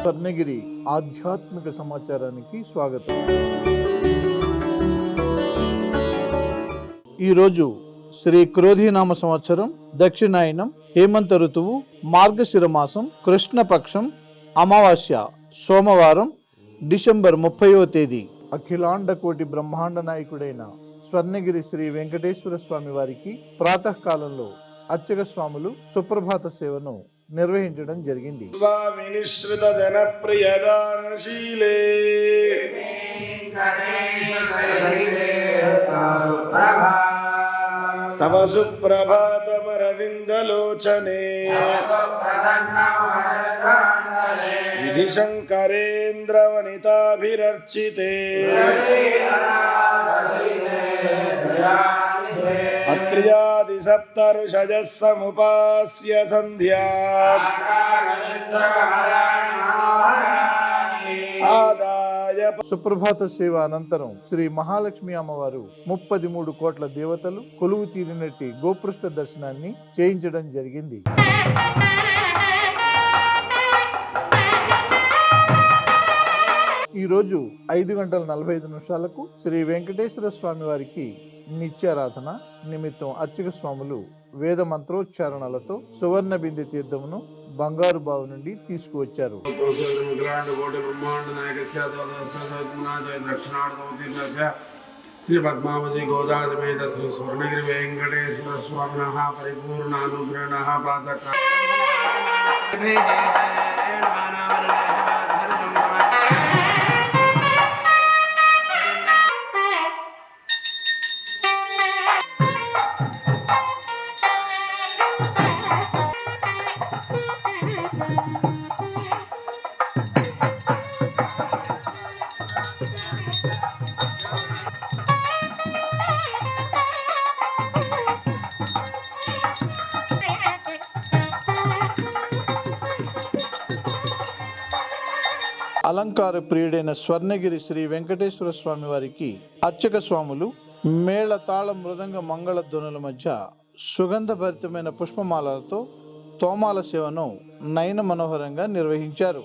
స్వర్ణగిరి ఆధ్యాత్మిక సమాచారానికి స్వాగతం. ఈరోజు శ్రీ క్రోధీనామ సంవత్సరం, దక్షిణాయనం, హేమంత ఋతువు, మార్గశిర మాసం, కృష్ణపక్షం, అమావాస్య, సోమవారం, డిసెంబర్ 30వ తేదీ. అఖిలాండ కోటి బ్రహ్మాండ నాయకుడైన స్వర్ణగిరి శ్రీ వెంకటేశ్వర స్వామి వారికి ప్రాతకాలంలో అర్చక స్వాములు సుప్రభాత సేవను నిర్వహించడం జరిగింది. స్వామినిశ్రిత జనప్రియదానశీలే తవ సుప్రభాతమరవిందలోచనే విధి శంకరేంద్రవనితాభిరర్చితే అత్ర్యాది సప్తఋషజః సముపాస్య సంధ్యా ఆదాయ. సుప్రభాత సేవ అనంతరం శ్రీ మహాలక్ష్మి అమ్మవారు 33 కోట్ల దేవతలు కొలువు తీరినట్టి గోపృష్ఠ దర్శనాన్ని చేయించడం జరిగింది. ఈరోజు 5:45 శ్రీ వెంకటేశ్వర స్వామి వారికి నిత్యారాధన నిమిత్తం అర్చక స్వాములు వేద మంత్రోచ్చారణలతో సువర్ణ బిందె తీర్థమును బంగారు బావు నుండి తీసుకువచ్చారు. శ్రీ పద్మావతి గోదాదేవేత శ్రీ స్వర్ణగిరి వెంకటేశ్వర స్వామినః పరిపూర్ణానుగ్రహణః ప్రాతః అలంకార ప్రియుడైన స్వర్ణగిరి శ్రీ వెంకటేశ్వర స్వామి వారికి అర్చక స్వాములు మేళ తాళ మృదంగ మంగళ ధ్వనుల మధ్య సుగంధభరితమైన పుష్పమాలలతో తోమాల సేవను నయన మనోహరంగా నిర్వహించారు.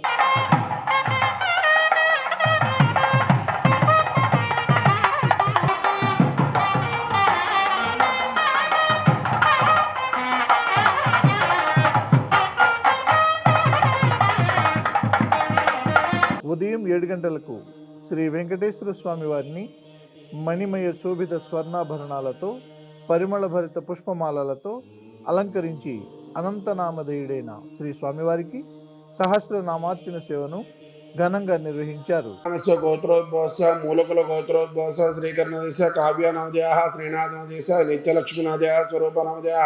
ఉదయం 7 గంటలకు శ్రీ వెంకటేశ్వర స్వామి వారిని మణిమయ శోభిత స్వర్ణాభరణాలతో పరిమళ భరిత పుష్పమాలలతో అలంకరించి అనంతనామధేయుడైన శ్రీ స్వామివారికి సహస్రనామార్చన సేవను ఘనంగా నిర్వహించారు. గోత్రోద్భవస మూలకుల గోత్రోద్భవస శ్రీకర్ణదేశ కావ్యనవదయ శ్రీనాథనదేశ నిత్యలక్ష్మీనాథయ స్వరూపనవదయ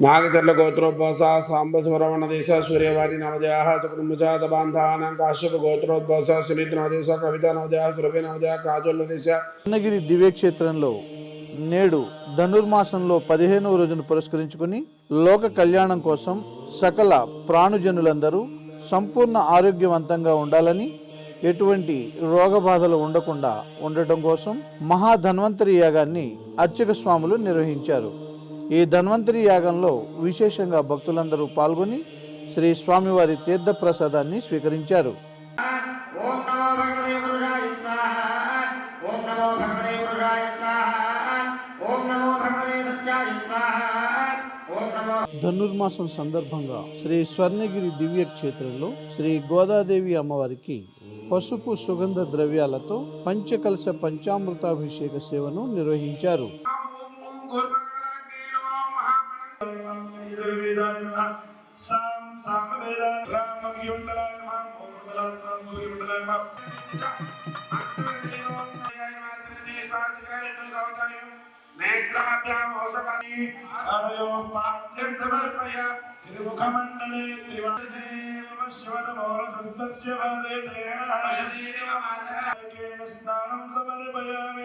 నాగచర్ల గోత్రోద్భవస సాంబసురవణదేశ సూర్యవారి నవదయ చకుటుంబజాత బాంధానం కాశ్యప గోత్రోద్భవస సునీత నవదేశ కవిత నవదయ సురభి నవదయ కాజోల్లదేశ. స్వర్ణగిరి దివ్యక్షేత్రంలో నేడు ధనుర్మాసంలో 15వ రోజును పురస్కరించుకుని లోక కళ్యాణం కోసం సకల ప్రాణుజనులందరూ సంపూర్ణ ఆరోగ్యవంతంగా ఉండాలని, ఎటువంటి రోగబాధలు ఉండకుండా ఉండటం కోసం మహాధన్వంతరి యాగాన్ని అర్చక స్వాములు నిర్వహించారు. ఈ ధన్వంతరి యాగంలో విశేషంగా భక్తులందరూ పాల్గొని శ్రీ స్వామివారి తీర్థ ప్రసాదాన్ని స్వీకరించారు. ధనుర్మాసం సందర్భంగా శ్రీ స్వర్ణగిరి దివ్య క్షేత్రంలో శ్రీ గోదాదేవి అమ్మవారికి పసుపు సుగంధ ద్రవ్యాలతో పంచకలశ పంచామృతాభిషేక సేవను నిర్వహించారు. తిరుముఖమండలే శివనమోరస్తస్య స్నానం సమర్పయామి.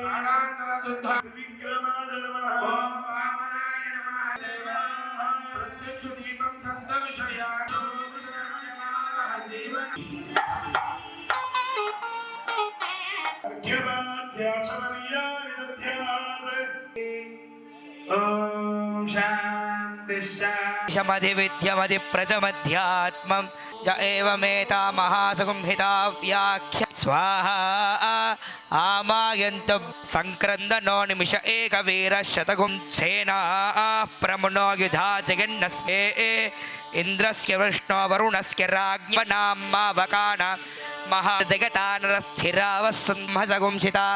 విక్రమాయ నమః. ఓం వామనాయ నమః. ప్రత్యక్ష దీపం సంతవిషయా శమధి విద్యమధి ప్రజమధ్యాత్మం य एवमेता महासंहिता व्याख्या स्वाहा आमायन्त संक्रन्दनो निमिष एकवीरशतगुं सेना प्रमुनो युधा जगन्नस्मे इन्द्रस्य विष्णो वरुणस्य राज्ञनामावकान महाजगतानरस्थिरावसुन्मसगुंसिता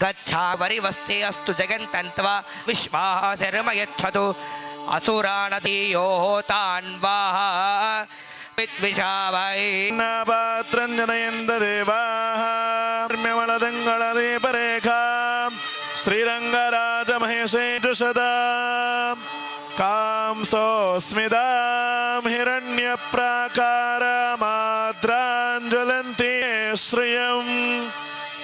गच्छा वरिवस्ते अस्तु जगन्तन्त्वा विश्वासर्मयच्छतु असुरानदीयोः तान्वाः विद्विषावै పాత్రంజనయంద దేవామళదంగళదీపరేఖా శ్రీరంగరాజమహేశేజుషదా కాంసోస్మిదాం హిరణ్యప్రాకారమాద్రాంజలంతి శ్రియం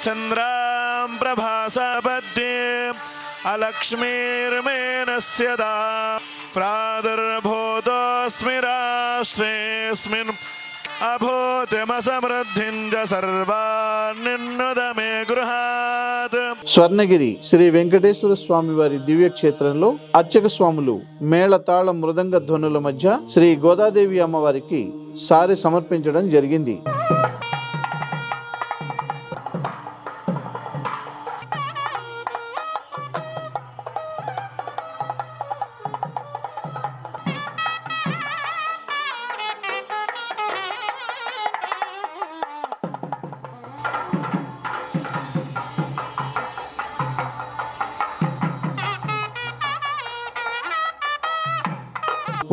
చంద్రాం ప్రభాసపద్యే अलक्ष्मीर्मेनस्यदा प्रादुर्भूतोऽस्मि राष्ट्रेऽस्मिन् अभूतिमसमृद्धिं च सर्वान्निन्नुद मे गृहात्. స్వర్ణగిరి శ్రీ వెంకటేశ్వర స్వామి వారి దివ్య క్షేత్రంలో అర్చక స్వాములు మేళతాళ మృదంగ ధ్వనుల మధ్య శ్రీ గోదాదేవి అమ్మవారికి సారె సమర్పించడం జరిగింది.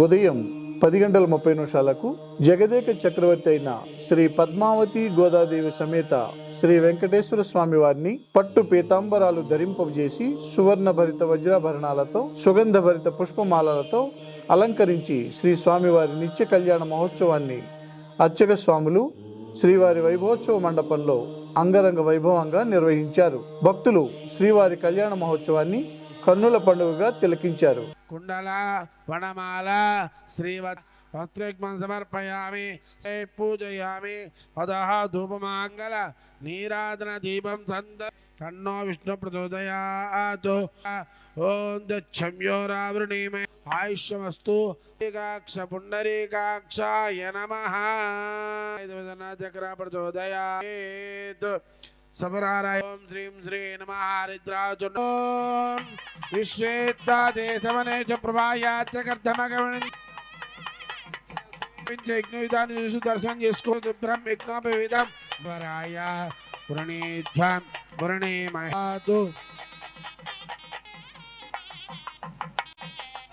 ఉదయం 10:30 జగదేక చక్రవర్తి అయిన శ్రీ పద్మావతి గోదాదేవి సమేత శ్రీ వెంకటేశ్వర స్వామి వారిని పట్టు పీతాంబరాలు ధరింపజేసి సువర్ణ భరిత వజ్రాభరణాలతో సుగంధ భరిత పుష్పమాలలతో అలంకరించి శ్రీ స్వామివారి నిత్య కళ్యాణ మహోత్సవాన్ని అర్చక స్వాములు శ్రీవారి వైభవోత్సవ మండపంలో అంగరంగ వైభవంగా నిర్వహించారు. భక్తులు శ్రీవారి కళ్యాణ మహోత్సవాన్ని కన్నుల పండుగగా తిలకించారు. కుండల వనమాల శ్రీవస్త్రోగ్మం సమర్పయామి పూజయామి పదః ధూపమాంగళ నీరాజన దీపం సంద తన్నో విష్ణు ప్రచోదయాత్. ఓం దక్షమ్యోరావృణీమే ఆయుష్యమస్తు. ఏకాక్ష పుండరీకాక్షాయ నమః. చక్ర ప్రచోదయాత్. सबराराय ओम श्रीं श्री नमः हरिद्राजुन विश्वेत्ताते समने च प्रभाया च कर्धमगमन यज्ञविधानि दर्शन जिसको ब्रह्म यज्ञोपविधम वराय पुरणीध्वं पुरणीमहातु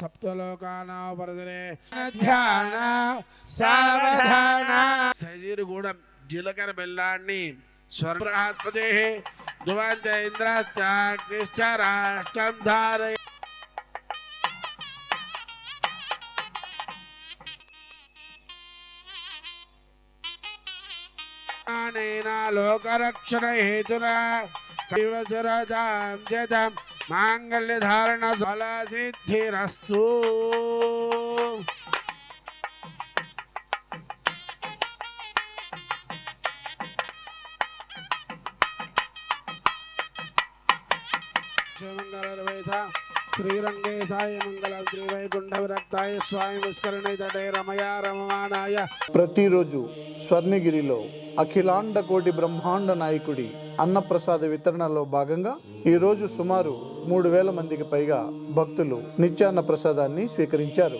सप्तलोकानां वरदने ध्यान सावधान. सजीरगूडं जीलकर बेल्लान्नि स्वर्णात्मजे दुवंत इंद्राष्टम धारय. लोकरक्षण हेतुना कैवसरदां जदं मांगल्य धारण फल सिद्धिरस्तु. శ్రీరంగేశాయ మంగళం శ్రీవైకుంఠ విరక్తాయ స్వామి పుష్కరిణి తటే రమయ రమమానాయ. ప్రతిరోజు స్వర్ణగిరిలో అఖిలాండ కోటి బ్రహ్మాండ నాయకుడి అన్నప్రసాద వితరణలో భాగంగా ఈరోజు సుమారు 3,000 మందికి పైగా భక్తులు నిత్యాన్న ప్రసాదాన్ని స్వీకరించారు.